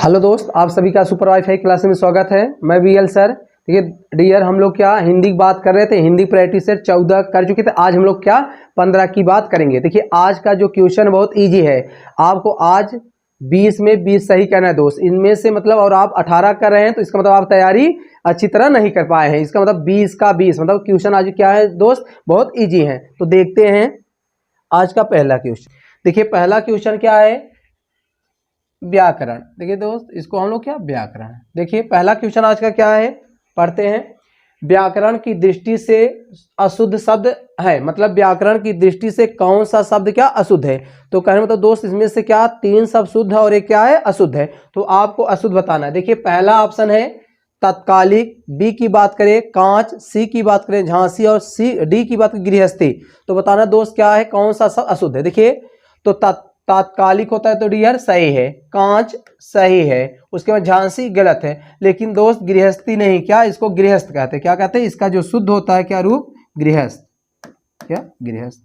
Hello दोस्त, आप सभी का सुपर वाईफाई क्लास में स्वागत है। मैं वीएल सर। देखिए डियर, हम लोग क्या हिंदी की बात कर रहे थे। हिंदी प्रैक्टिस सेट 14 कर चुके थे। आज हम लोग क्या 15 की बात करेंगे। देखिए आज का जो क्वेश्चन बहुत इजी है। आपको आज 20 में 20 सही करना है दोस्त। इनमें से मतलब और आप 18 कर रहे हैं तो इसका मतलब आप तैयारी अच्छी तरह नहीं कर पाए हैं। इसका मतलब 20 का 20 मतलब क्वेश्चन आज क्या है दोस्त, बहुत ईजी है। तो देखते हैं आज का पहला क्वेश्चन। देखिए पहला क्वेश्चन क्या है, व्याकरण। देखिए दोस्त, इसको हम लोग क्या व्याकरण। देखिए पहला क्वेश्चन आज का क्या है, पढ़ते हैं। व्याकरण की दृष्टि से अशुद्ध शब्द है, मतलब व्याकरण की दृष्टि से कौन सा शब्द क्या अशुद्ध है। तो कहने मतलब दोस्त इसमें से क्या 3 शब्द शुद्ध है और एक क्या है अशुद्ध है। तो आपको अशुद्ध बताना है। देखिए पहला ऑप्शन है तत्कालिक, बी की बात करें कांच, सी की बात करें झांसी और डी की बात करें गृहस्थी। तो बताना दोस्त क्या है, कौन सा शब्द अशुद्ध है। देखिए तो तात्कालिक होता है तो डियर सही है, कांच सही है, उसके बाद झांसी गलत है, लेकिन दोस्त गृहस्थी नहीं, क्या इसको गृहस्थ कहते हैं। क्या कहते हैं, इसका जो शुद्ध होता है क्या रूप, गृहस्थ, क्या गृहस्थ।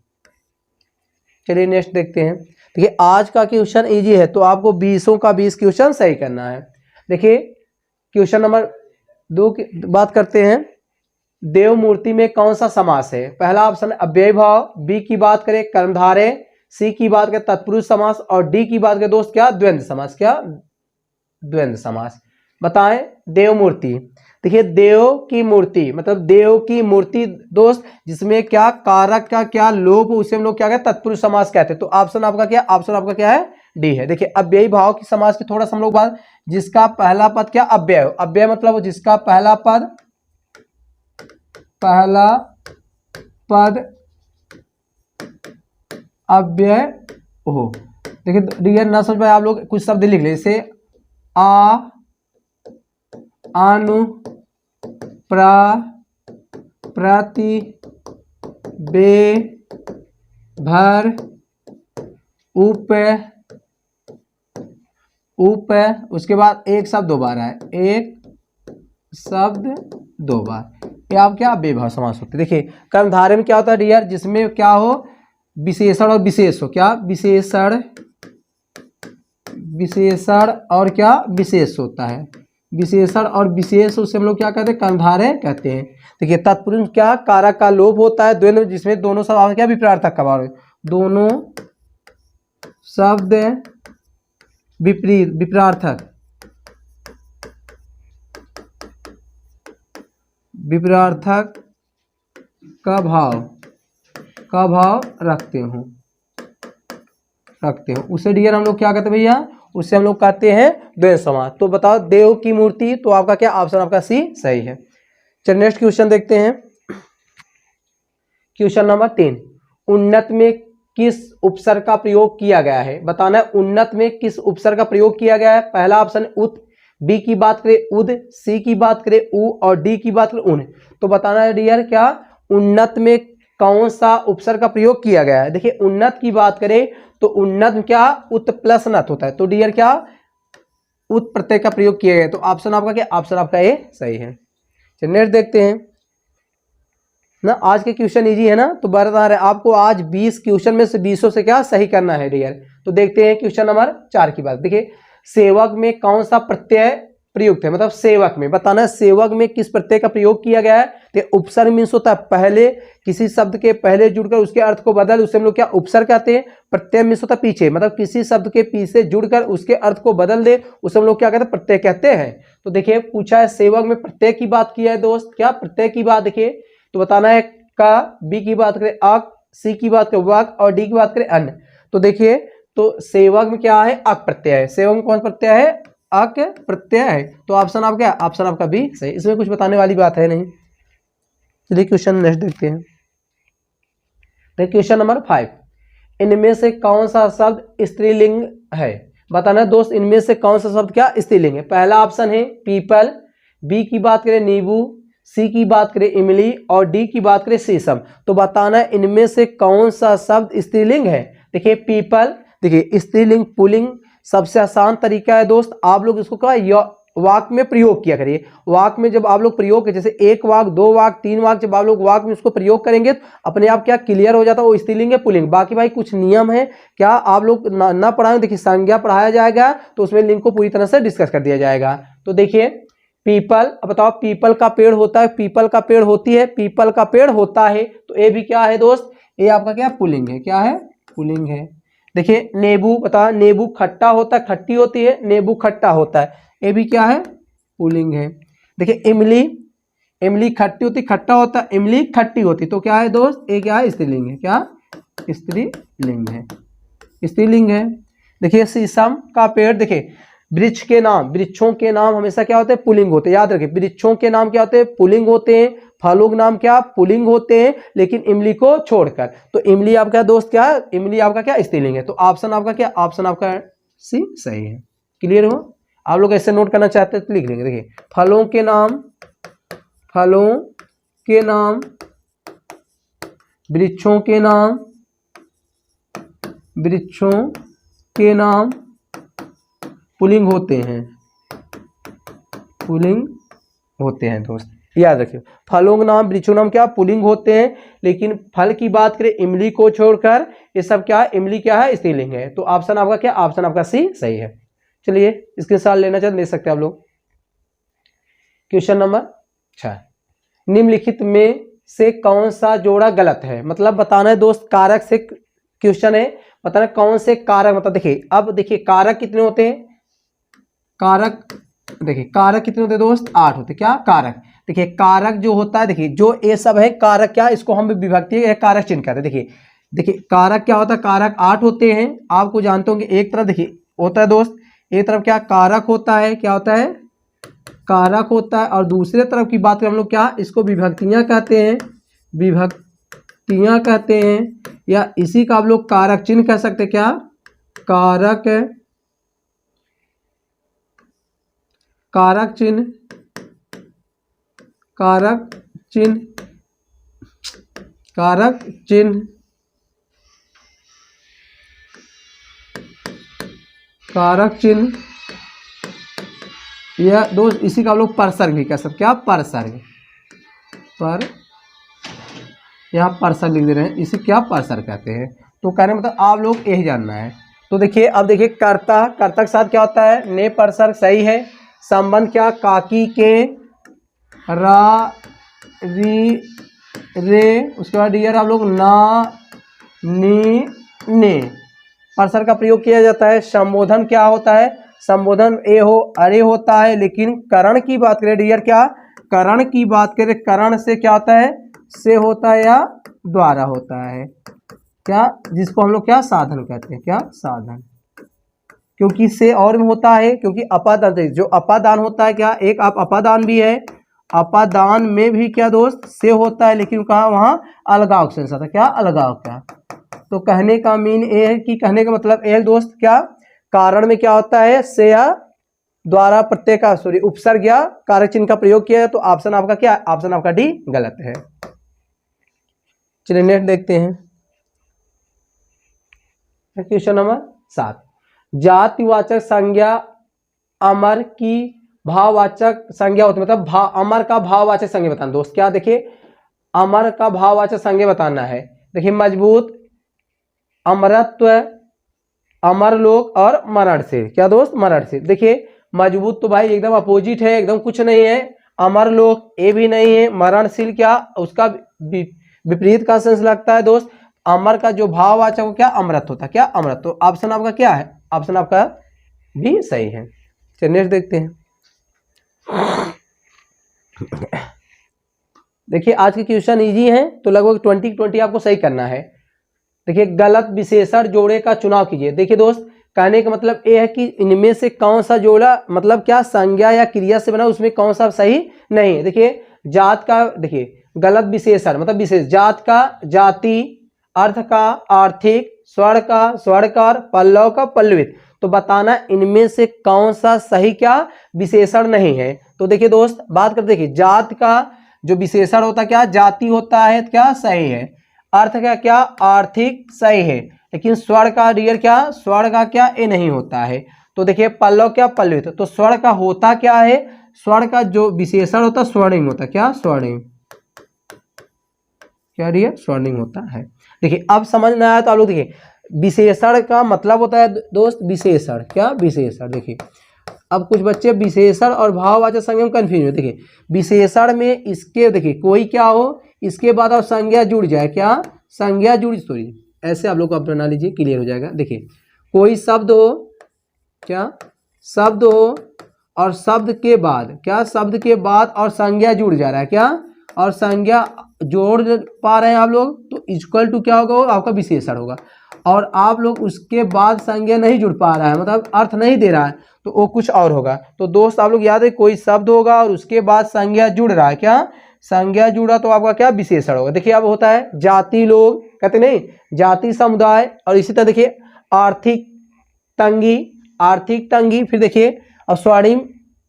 चलिए नेक्स्ट देखते हैं। देखिए आज का क्वेश्चन इजी है तो आपको 20 का 20 क्वेश्चन सही करना है। देखिए क्वेश्चन नंबर 2 की बात करते हैं। देव मूर्ति में कौन सा समास है। पहला ऑप्शन अव्यय भाव, बी की बात करें कर्मधारय, सी की बात करें तत्पुरुष समास और डी की बात करें दोस्त क्या द्वंद्व समास। क्या द्वंद्व समास। बताएं देव मूर्ति। देखिए देव की मूर्ति मतलब देव की मूर्ति दोस्त जिसमें क्या कारक का क्या लोप, उसे हम लोग क्या कहते हैं तत्पुरुष समास कहते हैं। तो ऑप्शन आपका क्या, ऑप्शन आपका क्या है डी है। देखिए अव्ययी भाव की समास की थोड़ा सा हम लोग बात, जिसका पहला पद क्या अव्यय, अव्यय मतलब जिसका पहला पद अव्यय हो। देखिए डियर ना समझ पाए आप लोग कुछ शब्द लिख ले, जैसे आ अनु प्रा प्रति बे भर उप उप, उसके बाद एक शब्द दो बार है, एक शब्द दो बार, ये आप क्या बेभाव समास होते हैं। देखिए कर्मधारय में क्या होता है डियर, जिसमें क्या हो विशेषण और विशेष हो। क्या विशेषण और क्या विशेष होता है, विशेषण और विशेष उसे हम लोग क्या कहते हैं कर्मधारय कहते हैं। देखिए तत्पुरुष क्या कारक का लोप होता है, द्वंद्व जिसमें दोनों शब्द क्या विपरीतार्थक का भाव है, दोनों शब्द विपरीत विपरीतार्थक का भाव रखते हो उसे डियर हम लोग क्या कहते हैं भैया, उससे हम लोग कहते हैं द्वंद्व समास। तो बताओ देव की मूर्ति, तो आपका क्या ऑप्शन आपका सी सही है। चलिए नेक्स्ट क्वेश्चन देखते हैं। क्वेश्चन नंबर 3, उन्नत में किस उपसर्ग का प्रयोग किया गया है। बताना है उन्नत में किस उपसर्ग का प्रयोग किया गया है। पहला ऑप्शन उत, बी की बात करें उद, सी की बात करें उ और डी की बात करें उन। तो बताना है डियर क्या उन्नत में कौन सा उपसर्ग का प्रयोग किया गया है। देखिए उन्नत की बात करें तो उन्नत में क्या उत प्लस नत होता है, तो डियर क्या उत प्रत्यय का प्रयोग किया गया। तो ऑप्शन आपका क्या, ऑप्शन आपका ए सही है। चलिए नेक्स्ट देखते हैं ना। आज के क्वेश्चन इजी है ना, तो बता रहे आपको आज 20 क्वेश्चन में से 20 से क्या सही करना है डियर। तो देखते हैं क्वेश्चन नंबर 4 की बात। देखिए सेवक में कौन सा प्रत्यय प्रयुक्त है, मतलब सेवक में बताना है सेवक में किस प्रत्यय का प्रयोग किया गया है। तो उपसर्ग मीन्स होता है पहले किसी शब्द के पहले जुड़कर उसके अर्थ को बदल, उसे हम लोग क्या उपसर्ग कहते हैं। प्रत्यय मीन्स होता है पीछे, मतलब किसी शब्द के पीछे जुड़कर उसके अर्थ को बदल दे, उसे हम लोग क्या कहते हैं प्रत्यय कहते हैं। तो देखिए पूछा है सेवक में प्रत्यय की बात की है दोस्त, क्या प्रत्यय की बात। देखिए तो बताना है का, बी की बात करें अक, सी की बात करें वाक और डी की बात करें अन्य। तो देखिए तो सेवक में क्या है अक प्रत्यय है, सेवक में कौन प्रत्यय है अक प्रत्यय है। तो ऑप्शन आपका क्या, ऑप्शन आपका बी सही, इसमें कुछ बताने वाली बात है नहीं। चलिए क्वेश्चन नेक्स्ट देखते हैं। क्वेश्चन नंबर 5, इनमें से कौन सा शब्द स्त्रीलिंग है। बताना दोस्त इनमें से कौन सा शब्द क्या स्त्रीलिंग है। पहला ऑप्शन है पीपल, बी की बात करें नींबू, सी की बात करें इमली और डी की बात करें शीशम। तो बताना इनमें से कौन सा शब्द स्त्रीलिंग है। देखिए पीपल, देखिए स्त्रीलिंग पुल्लिंग सबसे आसान तरीका है दोस्त, आप लोग इसको क्या वाक्य में प्रयोग किया करिए। वाक्य में जब आप लोग प्रयोग, जैसे एक वाक्य, दो वाक्य, तीन वाक्य, जब आप लोग वाक्य में उसको प्रयोग करेंगे तो अपने आप क्या क्लियर हो जाता है वो स्त्रीलिंग है पुल्लिंग। बाकी भाई कुछ नियम है, क्या आप लोग ना पढ़ाएं, देखिए संज्ञा पढ़ाया जाएगा तो उसमें लिंग को पूरी तरह से डिस्कस कर दिया जाएगा। तो देखिए पीपल, अब बताओ पीपल का पेड़ होता है, पीपल का पेड़ होती है, पीपल का पेड़ होता है, तो ये भी क्या है दोस्त, ये आपका क्या पुल्लिंग है, क्या है पुल्लिंग है। देखिए नींबू, बता नींबू खट्टा होता है, खट्टी होती है, नींबू खट्टा होता है, ये भी क्या है पुल्लिंग है। देखिए इमली, इमली खट्टी होती, खट्टा होता है, इमली खट्टी होती, तो क्या है दोस्त, ये क्या है स्त्रीलिंग है, क्या स्त्रीलिंग है, स्त्रीलिंग है। देखिए शीशम का पेड़, देखिए वृक्ष के नाम, वृक्षों के नाम हमेशा क्या होते हैं पुल्लिंग होते हैं, याद रखिए वृक्षों के नाम क्या होते हैं पुल्लिंग होते हैं, फलों के नाम क्या पुल्लिंग होते हैं, लेकिन इमली को छोड़कर। तो इमली आपका दोस्त क्या है, इमली आपका क्या स्त्रीलिंग है। तो ऑप्शन आपका क्या, ऑप्शन आपका सी सही है। क्लियर हो, आप लोग ऐसे नोट करना चाहते हैं तो लिख लेंगे। देखिए फलों के नाम, फलों के नाम, वृक्षों के नाम, वृक्षों के नाम पुल्लिंग होते हैं, पुल्लिंग होते हैं दोस्त, याद रखिए फलों के नाम, वृक्षों के नाम क्या पुल्लिंग होते हैं, लेकिन फल की बात करें इमली को छोड़कर, ये सब क्या है, इमली क्या है स्त्रीलिंग है। तो ऑप्शन आपका क्या, ऑप्शन आपका सी सही है। चलिए इसके साथ लेना चाहते ले सकते हैं आप लोग। क्वेश्चन नंबर 6, निम्नलिखित में से कौन सा जोड़ा गलत है, मतलब बताना है दोस्त, कारक से क्वेश्चन है, बताना कौन से कारक, मतलब देखिए अब देखिए कारक कितने होते हैं, कारक देखिए कारक कितने होते हैं दोस्त, 8 होते, क्या कारक। देखिए कारक जो होता है, देखिए जो ये सब है कारक, क्या इसको हम विभक्ति कारक चिन्ह कहते हैं। देखिए देखिए कारक क्या होता है, कारक 8 होते हैं, आपको जानते होंगे। एक तरफ देखिए होता है दोस्त, एक तरफ क्या कारक होता है, क्या होता है कारक होता है, और दूसरे तरफ की बात करें हम लोग क्या इसको विभक्तियां कहते हैं, विभक्तियां कहते हैं, या इसी का आप लोग कारक चिन्ह कह सकते हैं, क्या कारक, कारक चिन्ह, कारक चिन्ह, कारक चिन्ह, कारक चिन्ह, या दोस्त इसी का हम लोग परसर्ग भी कह सकते, क्या परसर्ग, पर यहाँ परसर्ग लिख दे रहे हैं, इसी क्या परसर्ग कहते हैं। तो कहने मतलब आप लोग यही जानना है। तो देखिए अब देखिए कर्ता, कर्ता के साथ क्या होता है ने परसर्ग, सही है। संबंध क्या, काकी के, रा री रे, उसके बाद डियर आप लोग ना नी ने, परसर्ग का प्रयोग किया जाता है। संबोधन क्या होता है, संबोधन ए हो अरे होता है, लेकिन करण की बात करें डियर, क्या करण की बात करें, करण से क्या होता है से होता है या द्वारा होता है, क्या जिसको हम लोग क्या साधन कहते हैं, क्या साधन, क्योंकि से और में होता है, क्योंकि अपादान, जो अपादान होता है क्या एक आप अपादान भी है, अपादान में भी क्या दोस्त से होता है, लेकिन कहा वहाँ अलगाव से आता है, क्या अलगाव, क्या। तो कहने का मीन ये है कि कहने का मतलब ये दोस्त, क्या कारण में क्या होता है से या द्वारा प्रत्यय का सॉरी उपसर्ग या कारक चिन्ह का प्रयोग किया है। तो ऑप्शन आपका क्या, ऑप्शन आपका डी गलत है। चलिए नेक्स्ट देखते हैं क्वेश्चन नंबर 7, जातिवाचक संज्ञा अमर की भाववाचक संज्ञा होती है, मतलब अमर का भाववाचक संज्ञा बताना दोस्त, क्या देखिए अमर का भाववाचक संज्ञा बताना है। देखिए मजबूत, अमरत्व, अमरलोक और मरणशील, क्या दोस्त मरणशील। देखिए मजबूत तो भाई एकदम अपोजिट है, एकदम कुछ नहीं है, अमरलोक ये भी नहीं है, मरणशील क्या उसका विपरीत का सेंस लगता है दोस्त। अमर का जो भाववाचक हो क्या अमृत होता है, क्या अमृत। तो ऑप्शन आपका क्या है, ऑप्शन आपका भी सही है। चलिए नेक्स्ट देखते हैं। देखिए आज के क्वेश्चन इजी हैं, तो लगभग 20 आपको सही करना है। देखिए गलत विशेषण जोड़े का चुनाव कीजिए। देखिए दोस्त कहने का मतलब ये है कि इनमें से कौन सा जोड़ा मतलब क्या संज्ञा या क्रिया से बना उसमें कौन सा सही नहीं है। देखिए जात का, देखिए गलत विशेषण मतलब विशेष, जात का जाति, अर्थ का आर्थिक, स्वर्ण का स्वर्णकार, पल्लव का पल्लवित। तो बताना इनमें से कौन सा सही क्या विशेषण नहीं है। तो देखिए दोस्त बात करते, देखिए जात का जो विशेषण होता है क्या जाति होता है, क्या सही है। अर्थ का क्या आर्थिक, सही है, लेकिन स्वर्ण का डियर क्या स्वर्ण का क्या ये नहीं होता है। तो देखिए पल्लव क्या पल्लवित, तो स्वर्ण का होता क्या है, स्वर्ण का जो विशेषण होता है स्वर्णिम होता है, क्या स्वर्णिम, क्या डियर स्वर्णिम होता है। देखिए अब समझ में आया तो आप लोग देखिए विशेषण का मतलब होता है दोस्त विशेषण, क्या विशेषण। देखिए अब कुछ बच्चे विशेषण और भाववाचक संज्ञा में कंफ्यूज हो। देखिए विशेषण में इसके देखिए कोई क्या हो, इसके बाद और संज्ञा जुड़ जाए, क्या संज्ञा जुड़, सॉरी ऐसे आप लोग को बना लीजिए, क्लियर हो जाएगा। देखिए कोई शब्द हो, क्या शब्द हो और शब्द के बाद, क्या शब्द के बाद और संज्ञा जुड़ जा रहा है, क्या और संज्ञा जोड़ पा रहे हैं आप लोग, तो इक्वल टू क्या होगा, वो आपका विशेषण होगा। और आप लोग उसके बाद संज्ञा नहीं जुड़ पा रहा है, मतलब अर्थ नहीं दे रहा है, तो वो कुछ और होगा। तो दोस्त आप लोग याद है कोई शब्द होगा और उसके बाद संज्ञा जुड़ रहा है, क्या संज्ञा जुड़ा तो आपका क्या विशेषण होगा। देखिए अब होता है जाति, लोग कहते नहीं जाति समुदाय, और इसी तरह देखिए आर्थिक तंगी, आर्थिक तंगी, फिर देखिए अब स्वर्णिम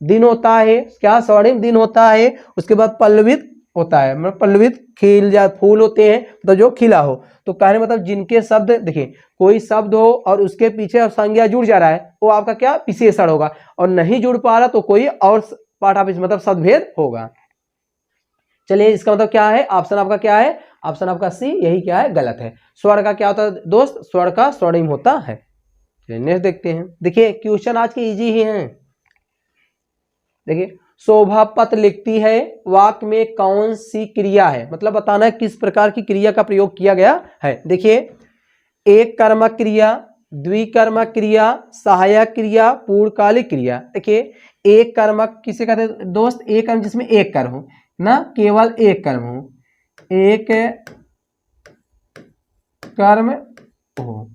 दिन होता है, क्या स्वर्णिम दिन होता है, उसके बाद पल्लवित होता है, मतलब पल्लवित खिल या फूल होते हैं, तो जो खिला हो। तो कहने मतलब जिनके शब्द देखिए कोई शब्द हो और उसके पीछे अब संज्ञा जुड़ जा रहा है वो आपका क्या विशेषण होगा, और नहीं जुड़ पा रहा तो कोई और पार्ट ऑफ मतलब शब्दभेद होगा। चलिए इसका मतलब क्या है, ऑप्शन आपका क्या है, ऑप्शन आपका सी, यही क्या है गलत है। स्वर्ण का क्या होता है दोस्त, स्वर्ण का स्वर्णिम होता है। चलिए नेक्स्ट देखते हैं। देखिए क्वेश्चन आज के इजी ही हैं। देखिए शोभा पत्र लिखती है, वाक्य में कौन सी क्रिया है, मतलब बताना है किस प्रकार की क्रिया का प्रयोग किया गया है। देखिए एक कर्मक क्रिया, द्विकर्मक क्रिया, सहायक क्रिया, पूर्णकालिक क्रिया। देखिए एक कर्मक किसे कहते हैं दोस्त, एक कर्म जिसमें एक कर्म हो ना, केवल एक कर्म हो, एक कर्म हो।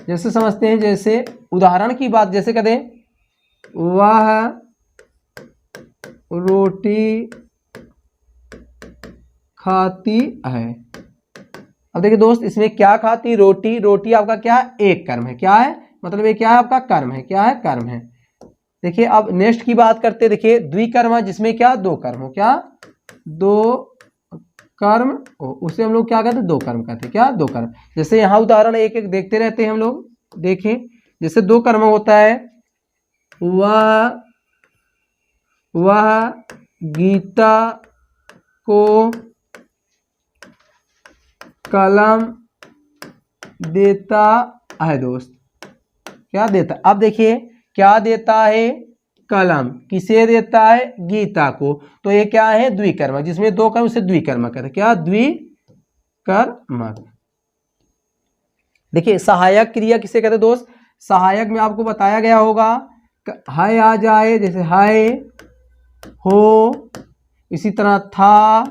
जैसे समझते हैं, जैसे उदाहरण की बात जैसे कहते हैं वह रोटी खाती है। अब देखिए दोस्त इसमें क्या खाती, रोटी, रोटी आपका क्या एक कर्म है, क्या है मतलब ये क्या है आपका कर्म है, क्या है कर्म है। देखिए अब नेक्स्ट की बात करते हैं। देखिए द्विकर्म जिसमें क्या दो कर्म हो, क्या दो कर्म हो, उसे हम लोग क्या कहते हैं दो कर्म कहते हैं, क्या दो कर्म। जैसे यहाँ उदाहरण एक एक देखते रहते हैं हम लोग। देखें जैसे दो कर्म होता है, वह गीता को कलम देता है दोस्त, क्या देता। अब देखिए क्या देता है, कलम, किसे देता है गीता को, तो ये क्या है द्विकर्मक, जिसमें दो कर्म उसे द्विकर्मक कहते हैं, क्या द्विकर्मक। देखिए सहायक क्रिया किसे कहते हैं दोस्त, सहायक में आपको बताया गया होगा है आ जाए, जैसे है हो, इसी तरह था,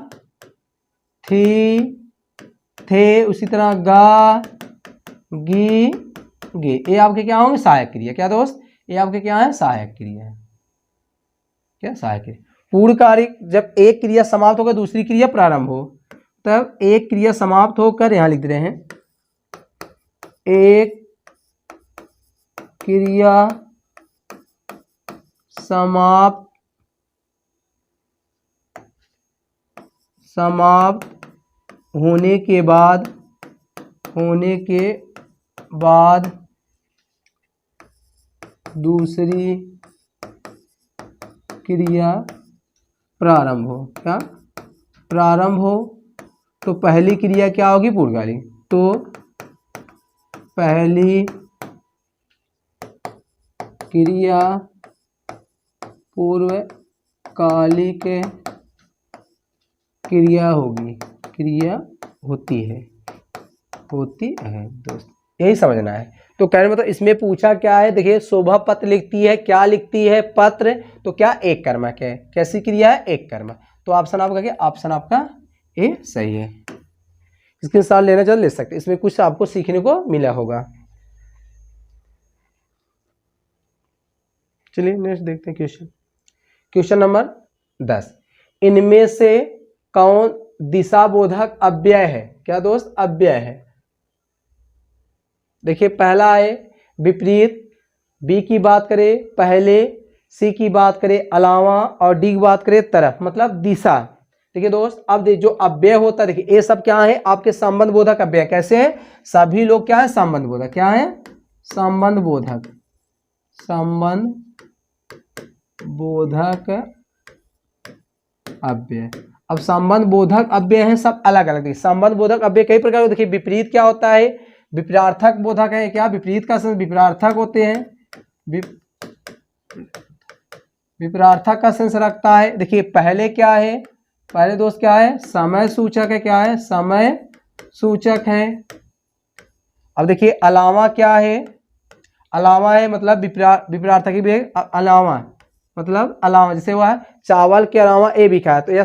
थी, थे, उसी तरह गा, गी, गे, ये आपके क्या होंगे सहायक क्रिया, क्या दोस्त ये आपके क्या है सहायक क्रिया है, क्या सहायक क्रिया। पूर्णकालिक जब एक क्रिया समाप्त होकर दूसरी क्रिया प्रारंभ हो, तब एक क्रिया समाप्त होकर यहां लिख रहे हैं एक क्रिया समाप्त होने के बाद दूसरी क्रिया प्रारंभ हो, क्या प्रारंभ हो, तो पहली क्रिया क्या होगी पूर्णकालिक, तो पहली क्रिया पूर्वकालिक क्रिया होगी, क्रिया होती है दोस्त, यही समझना है। तो कहने मतलब इसमें पूछा क्या है, देखिए शोभा पत्र लिखती है, क्या लिखती है पत्र, तो क्या एक कर्मक है, कैसी क्रिया है एक कर्मक। तो ऑप्शन आपका क्या, ऑप्शन आपका ए सही है। इसके साथ लेना चाहे ले सकते, इसमें कुछ आपको सीखने को मिला होगा। चलिए नेक्स्ट देखते हैं क्वेश्चन नंबर 10। इनमें से कौन दिशाबोधक अव्यय है, क्या दोस्त अव्यय है। देखिए पहला है विपरीत, बी की बात करें पहले, सी की बात करें अलावा, और डी की बात करें तरफ, मतलब दिशा। देखिए दोस्त अब जो अव्यय होता है, देखिए ये सब क्या है आपके संबंध बोधक अव्यय। कैसे है, सभी लोग क्या है संबंध बोधक, क्या है संबंध बोधक, संबंध बोधक अव्यय। अब संबंध बोधक अव्यय हैं सब अलग अलग। देखिए संबंध बोधक अव्यय कई प्रकार के। देखिए विपरीत क्या होता है, विपरार्थक बोधक है क्या, विपरीत का सेंस विपरार्थक होते हैं, विपरार्थक का सेंस रखता है। देखिए पहले क्या है, पहले दोस्त क्या है, समय सूचक है, क्या है, समय सूचक है। अब देखिए अलावा क्या है, अलावा है मतलब विपरार्थक भी अलावा मतलब अलावा, जैसे हुआ है चावल के अलावा ए भी खाया, तो यह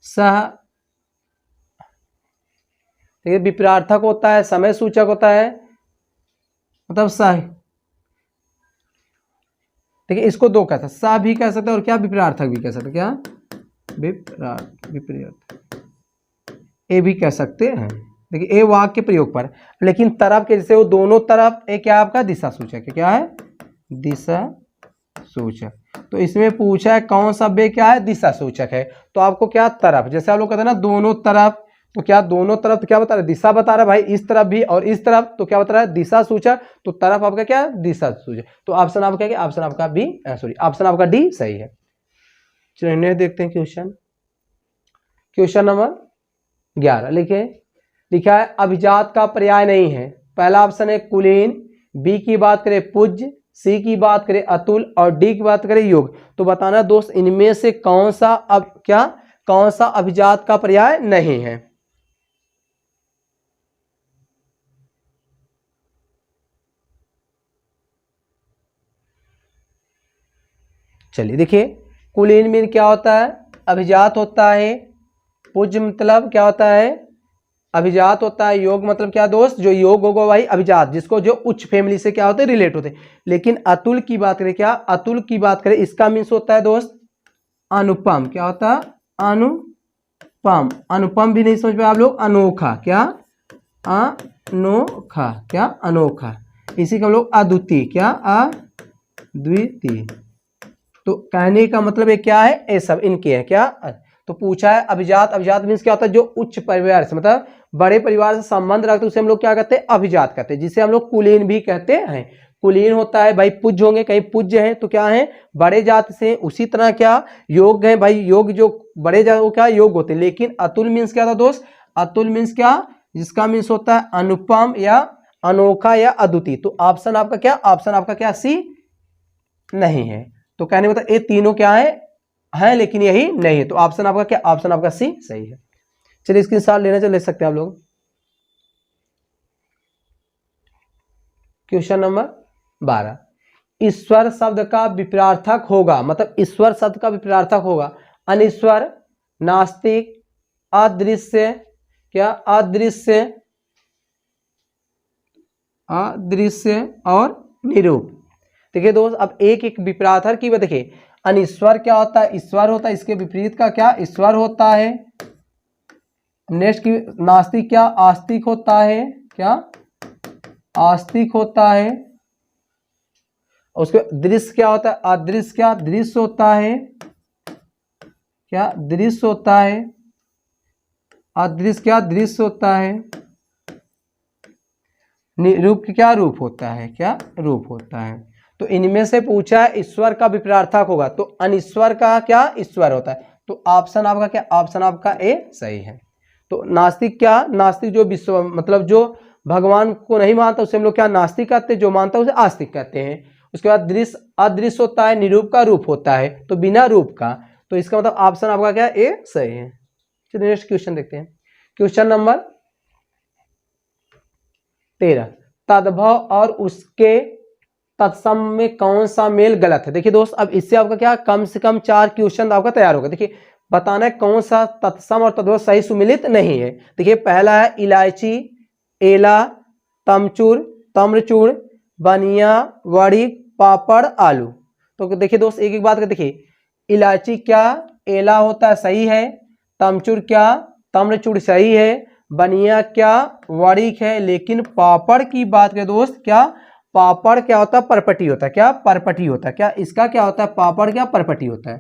सह ये विपरार्थक होता है, समय सूचक होता है मतलब सह। देखिए इसको दो कह सकते, सह भी कह सकते हैं और क्या विपरार्थक भी कह सकते, क्या विपरार्थक ए भी कह सकते हैं। देखिए ए वाक्य प्रयोग पर, लेकिन तरफ के जैसे वो दोनों तरफ ए क्या आपका दिशा सूचक है, क्या है, दिशा सूचक। तो इसमें पूछा है कौन सा अव्यय क्या है, दिशा सूचक है। तो आपको क्या तरफ, जैसे आप लोग कहते हैं ना दोनों तरफ, तो क्या दोनों तरफ तो क्या बता रहा है, दिशा बता रहा है भाई, इस तरफ भी और इस तरफ, तो क्या बता रहा है, दिशा सूचक। तो तरफ आपका क्या, दिशा सूचक। तो ऑप्शन आपका क्या, ऑप्शन आपका बी, सॉरी ऑप्शन आपका डी सही है। चलिए देखते हैं क्वेश्चन, क्वेश्चन नंबर 11 लिखा है अभिजात का पर्याय नहीं है। पहला ऑप्शन है कुलीन, बी की बात करें पूज्य, सी की बात करें अतुल और डी की बात करें योग। तो बताना दोस्त इनमें से कौन सा कौन सा अभिजात का पर्याय नहीं है। चलिए देखिए कुलीन में क्या होता है, अभिजात होता है, पूज्य मतलब क्या होता है, अभिजात होता है, योग मतलब क्या दोस्त, जो योग होगा भाई अभिजात, जिसको जो उच्च फैमिली से क्या होते हैं, रिलेट होते हैं। लेकिन अतुल की बात करें, क्या अतुल की बात करें, इसका मीन्स होता है दोस्त अनुपम। क्या होता है, अनुपम। अनुपम भी नहीं समझ पाए आप लोग, अनोखा, क्या अनोखा, क्या अनोखा। इसी का हम लोग अद्वितीय, क्या अद्वितीय। तो कहने का मतलब ये क्या है, ये सब इनके हैं क्या। तो पूछा है अभिजात, अभिजात मीन्स क्या होता है, जो उच्च परिवार से मतलब बड़े परिवार से संबंध रखते उसे हम लोग क्या कहते हैं, अभिजात कहते हैं, जिसे हम लोग कुलीन भी कहते हैं। कुलीन होता है भाई पूज्य होंगे, कहीं पूज्य हैं तो क्या है, बड़े जात से। उसी तरह क्या योग है भाई, योग जो बड़े जात वो क्या योग होते हैं। लेकिन अतुल मीन्स क्या था दोस्त, अतुल मीन्स क्या, जिसका मीन्स होता है अनुपम या अनोखा या अद्वितीय। तो ऑप्शन आपका क्या, ऑप्शन आपका क्या सी नहीं है। तो कहने मतलब ये तीनों क्या है लेकिन यही नहीं है। तो ऑप्शन आपका क्या, ऑप्शन आपका सी सही है। चलिए इसके साथ लेना चल ले सकते हैं आप लोग। क्वेश्चन नंबर 12, ईश्वर शब्द का विपरार्थक होगा, मतलब ईश्वर शब्द का विपरार्थक होगा अनिश्वर, नास्तिक, अदृश्य, क्या अदृश्य, अदृश्य और निरूप। देखिए दोस्त अब एक एक विपरार्थक की देखिए, अनिश्वर क्या होता है, ईश्वर होता है, इसके विपरीत का क्या ईश्वर होता है। नेक्स्ट की नास्तिक, क्या आस्तिक होता है, क्या आस्तिक होता है। उसके दृश्य क्या होता है, अदृश्य, क्या दृश्य होता है, क्या दृश्य होता है। अदृश्य क्या दृश्य होता है। निरूप क्या रूप होता है, क्या रूप होता है। तो इनमें से पूछा है ईश्वर का विपरार्थक होगा, तो अनिश्वर का क्या ईश्वर होता है। तो ऑप्शन आपका क्या, ऑप्शन आपका ए सही है। तो नास्तिक क्या, नास्तिक जो विश्व मतलब जो भगवान को नहीं मानता उसे हम लोग क्या नास्तिक कहते हैं, जो मानता है उसे आस्तिक कहते हैं। उसके बाद दृश्य अदृश्य होता है, निरूप का रूप होता है, तो बिना रूप का। तो इसका मतलब ऑप्शन आपका क्या ए सही है। चलिए नेक्स्ट क्वेश्चन देखते हैं। क्वेश्चन नंबर 13, तद्भव और उसके तत्सम में कौन सा मेल गलत है। देखिए दोस्त अब इससे आपका क्या कम से कम 4 क्वेश्चन आपका तैयार होगा। देखिए बताना है कौन सा तत्सम और तद्भव सही सुमिलित नहीं है। देखिए पहला है इलायची, एला, तमचूर, तम्रचूर, बनिया, वड़ी, पापड़, आलू। तो देखिए दोस्त एक एक बात कर, देखिए इलायची क्या एला होता है सही है, तमचूर क्या तम्रचूर सही है, बनिया क्या वड़िक है। लेकिन पापड़ की बात करें दोस्त, क्या पापड़ क्या होता है, परपटी होता है, क्या परपटी होता है। क्या इसका क्या होता है, पापड़ क्या परपटी होता है,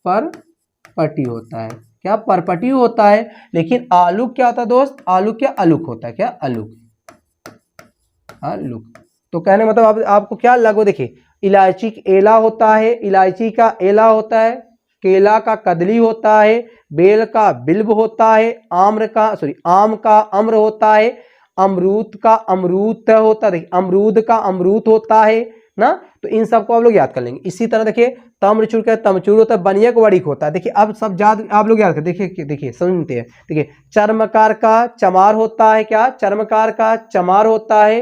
परपटी होता है, क्या परपटी होता है। लेकिन आलू क्या होता है दोस्त, आलू क्या अलुक होता है, क्या अलुक। आलूक। तो कहने मतलब आपको क्या लगभग देखिए, इलायची एला होता है, इलायची का एला होता है, केला का कदली होता है, बेल का बिल्व होता है, आम का अम्र होता है, अमरूद का अमरूत होता है, देखिए अमरूद का अमरूत होता है ना। तो इन सबको आप लोग याद कर लेंगे। इसी तरह देखिए तम्रचूर का तमचूर होता है, बनियक वड़िक होता है। देखिए अब सब याद आप लोग याद कर, देखिए समझते हैं। देखिए चर्मकार का चमार होता है, क्या चर्मकार का चमार होता है,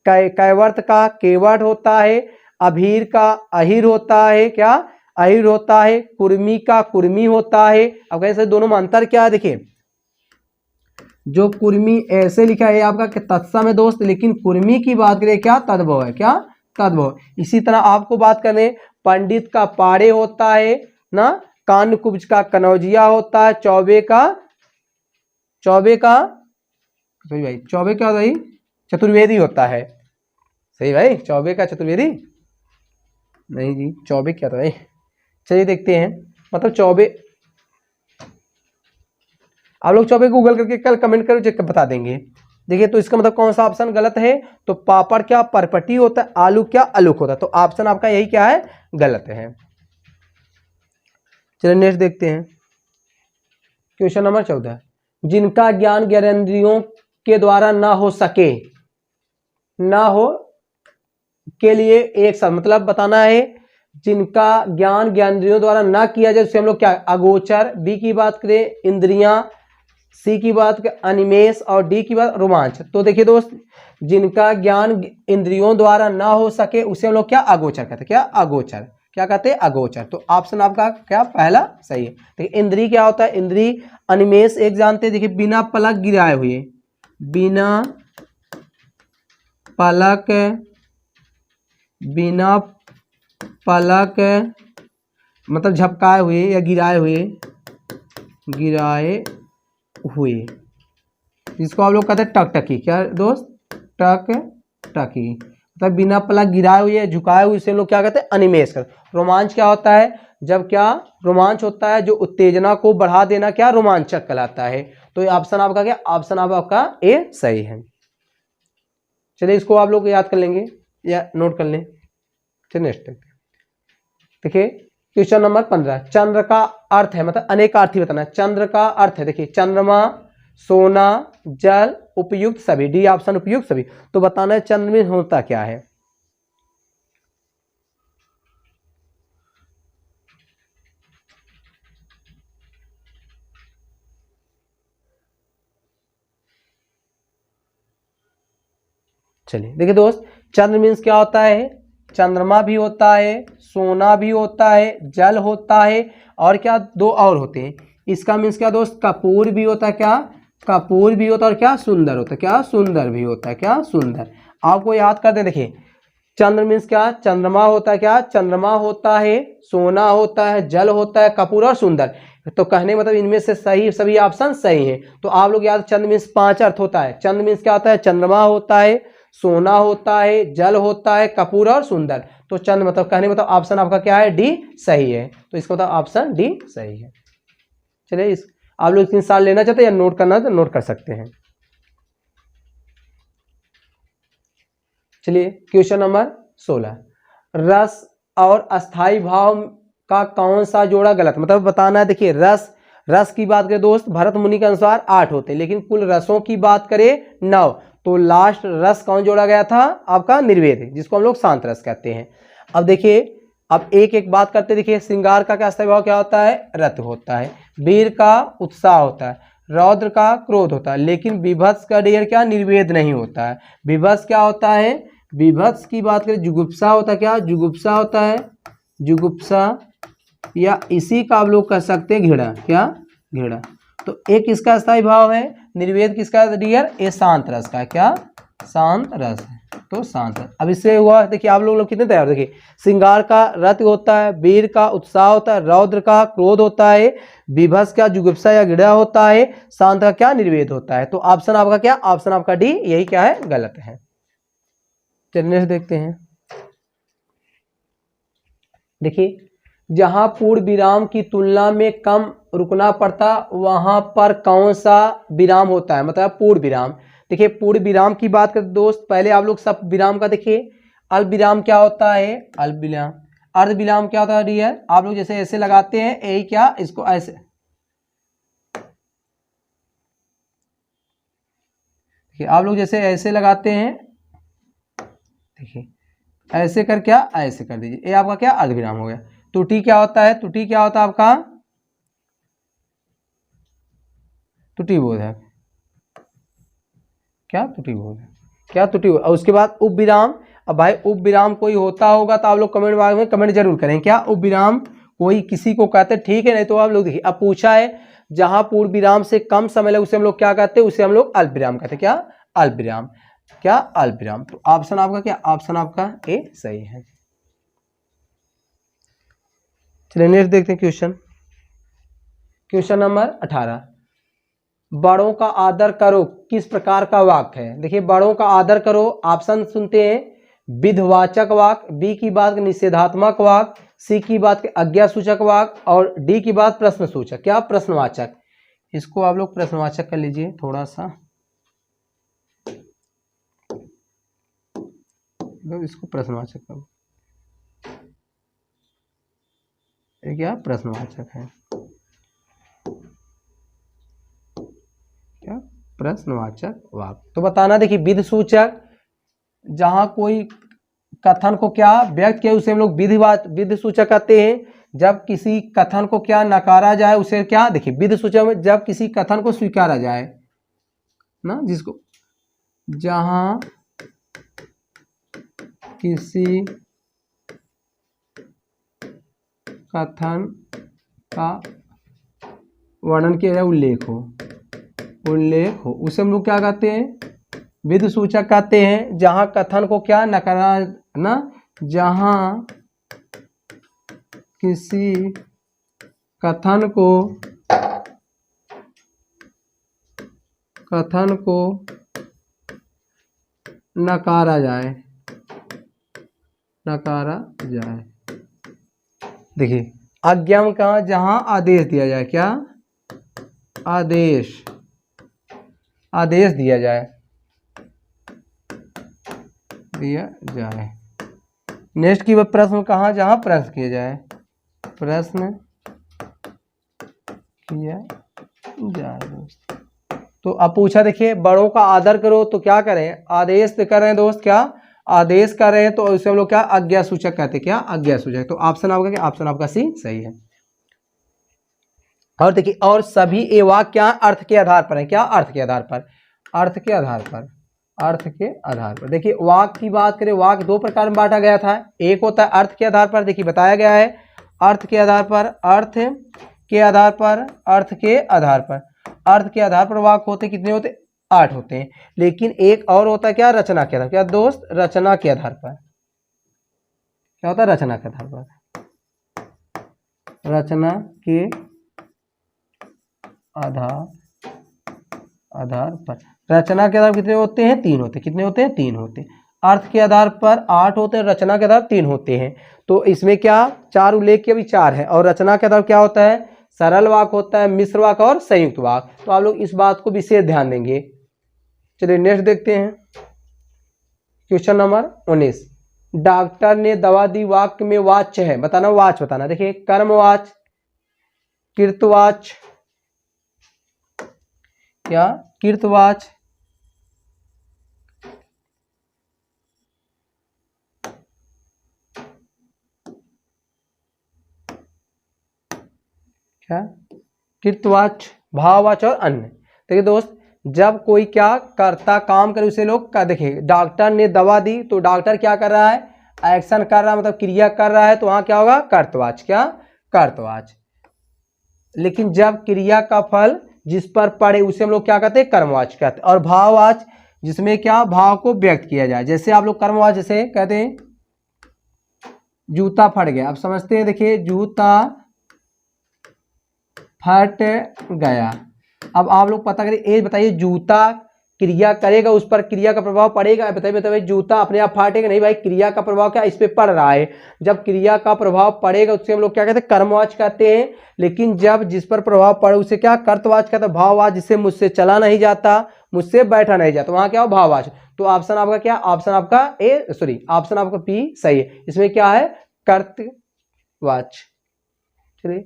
कैवर्त का केवट होता है, अभीर का अहिर होता है, क्या अहिर होता है, कुर्मी का कुर्मी होता है। अब कैसे दोनों में अंतर क्या है, देखिए जो कुर्मी ऐसे लिखा है आपका तत्सम है दोस्त, लेकिन कुर्मी की बात करें क्या तद्भव है, क्या तद्भव। इसी तरह आपको बात करें, पंडित का पाड़े होता है ना, कान कुब्ज का कनौजिया होता है, चौबे का सही भाई, चौबे क्या भाई चतुर्वेदी होता है, सही भाई, चौबे का चतुर्वेदी नहीं जी, चौबे क्या था भाई। चलिए देखते हैं, मतलब चौबे आप लोग चौबे गूगल करके कल कमेंट करके बता देंगे। देखिए तो इसका मतलब कौन सा ऑप्शन गलत है, तो पापड़ क्या परपटी होता है, आलू क्या अलूक होता है। तो ऑप्शन आपका यही क्या है, गलत है। चलिए नेक्स्ट देखते हैं, क्वेश्चन नंबर 14, जिनका ज्ञान ज्ञानेंद्रियों के द्वारा ना हो सके, ना हो के लिए एक सब मतलब बताना है। जिनका ज्ञान ज्ञानेंद्रियों द्वारा ना किया जाए उसे हम लोग क्या, अगोचर। बी की बात करें इंद्रियां, सी की बात करें अनिमेष, और डी की बात रोमांच। तो देखिए दोस्त, जिनका ज्ञान इंद्रियों द्वारा ना हो सके उसे हम लोग क्या अगोचर कहते हैं, क्या अगोचर, क्या कहते हैं अगोचर। तो ऑप्शन आपका क्या पहला सही है। देखिए इंद्री क्या होता है, इंद्री अनिमेष एक जानते हैं, देखिए बिना पलक गिराए हुए, बिना पलक मतलब झपकाए हुए या गिराए हुए, जिसको आप लोग कहते हैं टकटकी, क्या दोस्त, टकटकी मतलब बिना पलक गिराए हुए झुकाए हुए, इसे लोग क्या कहते हैं अनिमेष कर। रोमांच क्या होता है, जब क्या रोमांच होता है जो उत्तेजना को बढ़ा देना, क्या रोमांचक कहलाता है। तो ये ऑप्शन आपका क्या, ऑप्शन आपका ए सही है। चलिए इसको आप लोग याद कर लेंगे या नोट कर लें। चलिए नेक्स्ट देखिए क्वेश्चन नंबर 15, चंद्र का अर्थ है मतलब अनेकार्थी बताना है। चंद्र का अर्थ है, देखिए चंद्रमा, सोना, जल, उपयुक्त सभी, डी ऑप्शन उपयुक्त सभी। तो बताना है चंद्र में होता क्या है। चलिए देखिए दोस्त, चंद्र मीन्स क्या होता है, चंद्रमा भी होता है, सोना भी होता है, जल होता है, और क्या दो और होते हैं। इसका मीन्स क्या दोस्त, कपूर भी होता है, क्या कपूर भी होता है, और क्या सुंदर होता है, क्या सुंदर भी होता है, क्या सुंदर। आपको याद कर दे, देखिए चंद्र मीन्स क्या, चंद्रमा होता है, क्या चंद्रमा होता है, सोना होता है, जल होता है, कपूर और सुंदर। तो कहने मतलब इनमें से सही सभी ऑप्शन सही है। तो आप लोग याद, चंद्र मीन्स 5 अर्थ होता है। चंद्र मीन्स क्या होता है, चंद्रमा होता है, सोना होता है, जल होता है, कपूर और सुंदर। तो चंद्र मतलब कहने मतलब ऑप्शन आपका क्या है, डी सही है। तो इसका मतलब ऑप्शन डी सही है। चलिए इस आप लोग स्क्रीनशॉट लेना चाहते हैं या नोट करना तो नोट कर सकते हैं। चलिए क्वेश्चन नंबर 16, रस और अस्थाई भाव का कौन सा जोड़ा गलत, मतलब बताना है। देखिए रस की बात करें दोस्त, भरत मुनि के अनुसार 8 होते हैं, लेकिन कुल रसों की बात करें 9। तो लास्ट रस कौन जोड़ा गया था, आपका निर्वेद, जिसको हम लोग शांत रस कहते हैं। अब देखिए, अब एक एक बात करते, देखिए श्रृंगार का क्या अस्थाई भाव क्या होता है, रत होता है, वीर का उत्साह होता है, रौद्र का क्रोध होता है, लेकिन विभत्स का डेयर क्या निर्वेद नहीं होता है। विभत्स क्या होता है, विभत्स की बात करें जुगुप्सा होता है, क्या जुगुप्सा होता है, जुगुप्सा, या इसी का आप लोग कह सकते हैं घृणा, क्या घृणा। तो एक इसका स्थायी भाव है, निर्वेद किसका डियर, ये शांत रस का, क्या शांत रस है। तो शांत रस, अब इससे हुआ देखिए आप लोग कितने तैयार, देखिए श्रृंगार का रत होता है, वीर का उत्साह होता है, रौद्र का क्रोध होता है, विभत्स का जुगुप्सा या घृणा होता है, शांत का क्या निर्वेद होता है। तो ऑप्शन आपका क्या, ऑप्शन आपका डी यही क्या है, गलत है। चलिए देखते हैं, देखिए जहां पूर्ण विराम की तुलना में कम रुकना पड़ता वहां पर कौन सा विराम होता है, मतलब पूर्ण विराम। देखिए पूर्ण विराम की बात करते दोस्त, पहले आप लोग सब विराम का देखिए। अल्प विराम क्या होता है, अल्प विराम। अर्ध विराम क्या होता है डियर, आप लोग जैसे ऐसे लगाते हैं, यही क्या इसको ऐसे, देखिए आप लोग जैसे ऐसे लगाते हैं, देखिए ऐसे कर क्या ऐसे कर दीजिए, ये आपका क्या अर्ध विराम हो गया। त्रुटि क्या होता है, त्रुटि क्या होता है आपका, त्रुटि बोध है, क्या त्रुटि बोध है, क्या त्रुटि बोध। और उसके बाद उप विराम। अब भाई उप विराम कोई होता होगा तो आप लोग कमेंट बॉक्स में कमेंट जरूर करें, क्या उप विराम कोई किसी को कहते हैं, ठीक है, नहीं तो आप लोग देखिए। अब पूछा है जहां पूर्ण विराम से कम समय लगे उसे हम लोग क्या कहते हैं, उसे हम लोग अल्प विराम कहते हैं, क्या अल्प विराम, क्या अल्प विराम। तो ऑप्शन आपका क्या, ऑप्शन आपका ए सही है। चलिए नेक्स्ट देखते हैं क्वेश्चन, क्वेश्चन नंबर 18। बड़ों का आदर करो किस प्रकार का वाक्य है। देखिए बड़ों का आदर करो, ऑप्शन सुनते हैं, विधिवाचक वाक्य, बी की बात निषेधात्मक वाक्य, सी की बात आज्ञा सूचक वाक्य, और डी की बात प्रश्न सूचक, क्या प्रश्नवाचक। इसको आप लोग प्रश्नवाचक कर लीजिए थोड़ा सा, इसको प्रश्नवाचक करो, ये क्या प्रश्नवाचक है, क्या प्रश्नवाचक वाक्य। तो बताना, देखिए विधि सूचक जहां कोई कथन को क्या व्यक्त किया उसे हम लोग विधि सूचक कहते हैं। जब किसी कथन को क्या नकारा जाए उसे क्या, देखिए विधि सूचक में जब किसी कथन को स्वीकारा जाए ना, जिसको जहां किसी कथन का वर्णन किया जाए, उल्लेख हो उसे हम लोग क्या कहते हैं, विधि सूचक कहते हैं। जहां कथन को क्या नकारा ना, जहां किसी कथन को नकारा जाए, देखिए आज्ञा में कहा जहां आदेश दिया जाए, क्या आदेश दिया जाए, नेक्स्ट की प्रश्न कहा जहां प्रश्न किया जाए, तो अब पूछा देखिए बड़ों का आदर करो तो क्या करें, आदेश कर रहे हैं दोस्त, क्या आदेश कर रहे हैं, तो इसे हम लोग क्या आज्ञा सूचक कहते हैं, क्या आज्ञा सूचक। तो ऑप्शन आपका क्या, ऑप्शन आपका सी सही है। और देखिए और सभी ये वाक्य क्या अर्थ के आधार पर है, क्या अर्थ के आधार पर, अर्थ के आधार पर। देखिए वाक्य की बात करें, वाक्य दो प्रकार में बांटा गया था, एक होता है अर्थ के आधार पर, देखिए बताया गया है अर्थ के आधार पर, अर्थ के आधार पर वाक्य होते कितने होते, 8 होते हैं। लेकिन एक और होता है क्या, रचना के आधार, क्या दोस्त रचना के आधार पर, क्या होता है रचना के आधार पर, रचना के आधार पर। रचना के आधार कितने होते हैं, 3 होते हैं, कितने होते हैं, 3 होते हैं। अर्थ के आधार पर 8 होते हैं, रचना के आधार 3 होते हैं। तो इसमें क्या 4 उल्लेख के भी 4 है, और रचना के आधार क्या होता है, सरल वाक्य होता है, मिश्र वाक्य और संयुक्त वाक्य। तो आप लोग इस बात को विशेष ध्यान देंगे। चलिए नेक्स्ट देखते हैं क्वेश्चन नंबर 19। डॉक्टर ने दवा दी वाक्य में वाच्य है, बताना वाच्य बताना। देखिए कर्मवाच्य, कृतवाच्य, क्या कृतवाच्य, क्या कृतवाच्य, भाववाच्य और अन्य। देखिए दोस्त जब कोई क्या करता काम करे उसे लोग का, देखिए डॉक्टर ने दवा दी तो डॉक्टर क्या कर रहा है, एक्शन कर रहा है, मतलब क्रिया कर रहा है, तो वहां क्या होगा कर्तवाच्य, क्या कर्तवाच्य। लेकिन जब क्रिया का फल जिस पर पड़े उसे हम लोग क्या कहते हैं, कर्मवाच्य कहते हैं। और भाववाच्य जिसमें क्या भाव को व्यक्त किया जाए, जैसे आप लोग कर्मवाच्य जैसे कहते हैं जूता फट गया, आप समझते हैं, देखिए जूता फट गया। अब आप लोग पता करें, ये बताइए जूता क्रिया करेगा उस पर क्रिया का प्रभाव पड़ेगा, बताइए जूता अपने आप फाटेगा नहीं भाई, क्रिया का प्रभाव क्या इस पे पड़ रहा है। जब क्रिया का प्रभाव पड़ेगा उससे हम लोग क्या कहते हैं, कर्मवाच्य कहते हैं। लेकिन जब जिस पर प्रभाव पड़े उसे क्या कर्तवाच्य कहते हैं। भाववाच्य जिससे मुझसे चला नहीं जाता मुझसे बैठा नहीं जाता, वहां क्या हो भाववाचक। तो ऑप्शन आपका क्या, ऑप्शन आपका ए सॉरी ऑप्शन आपका पी सही है। इसमें क्या है, कर्तवाच्य। चलिए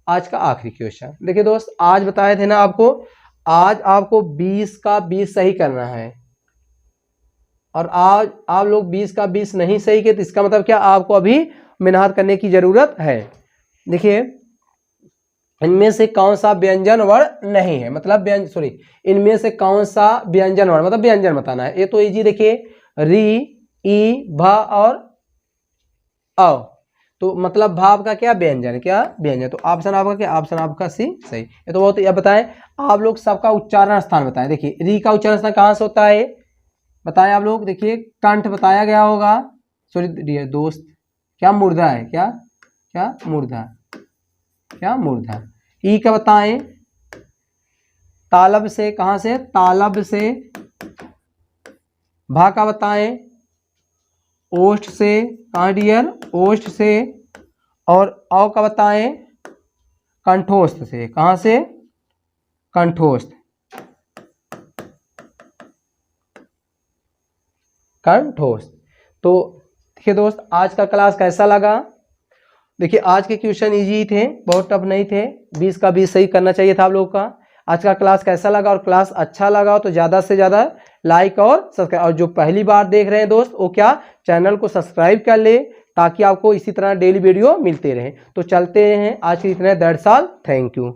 आज का आखिरी क्वेश्चन देखिए दोस्त, आज बताए थे ना आपको, आज आपको 20 का 20 सही करना है और आज आप लोग 20 का 20 नहीं सही किए तो इसका मतलब क्या, आपको अभी मेहनत करने की जरूरत है। देखिए इनमें से कौन सा व्यंजन वर्ण नहीं है, मतलब इनमें से कौन सा व्यंजन वर्ण, मतलब व्यंजन बताना है। ये तो इजी, देखिए री, ई, भ और अ, तो मतलब भाव का क्या व्यंजन, क्या व्यंजन। तो ऑप्शन आपका क्या, ऑप्शन आपका सी सही। ये तो बहुत, अब बताएं आप लोग सबका उच्चारण स्थान बताएं। देखिए री का उच्चारण स्थान कहाँ से होता है बताएं आप लोग। देखिए कंठ बताया गया होगा, सॉरी डियर दोस्त, क्या मूर्धा है, क्या क्या मूर्धा, क्या मूर्धा। ई का बताएं, तालब से, कहां से, तालब से। भा का बताएं, ओष्ठ से, कहां डियर, ओष्ठ से। और औ का बताएं, कंठोस्थ से, कहां से, कंठोस्थ, कंठोस्थ। तो देखिए दोस्त आज का क्लास कैसा लगा। देखिए आज के क्वेश्चन इजी थे, बहुत टफ नहीं थे, 20 का 20 सही करना चाहिए था आप लोगों का। आज का क्लास कैसा लगा, और क्लास अच्छा लगा तो ज़्यादा से ज़्यादा लाइक और सब्सक्राइब, और जो पहली बार देख रहे हैं दोस्त वो क्या, चैनल को सब्सक्राइब कर ले ताकि आपको इसी तरह डेली वीडियो मिलते रहे। तो चलते हैं आज के इतने, दैट्स ऑल, थैंक यू।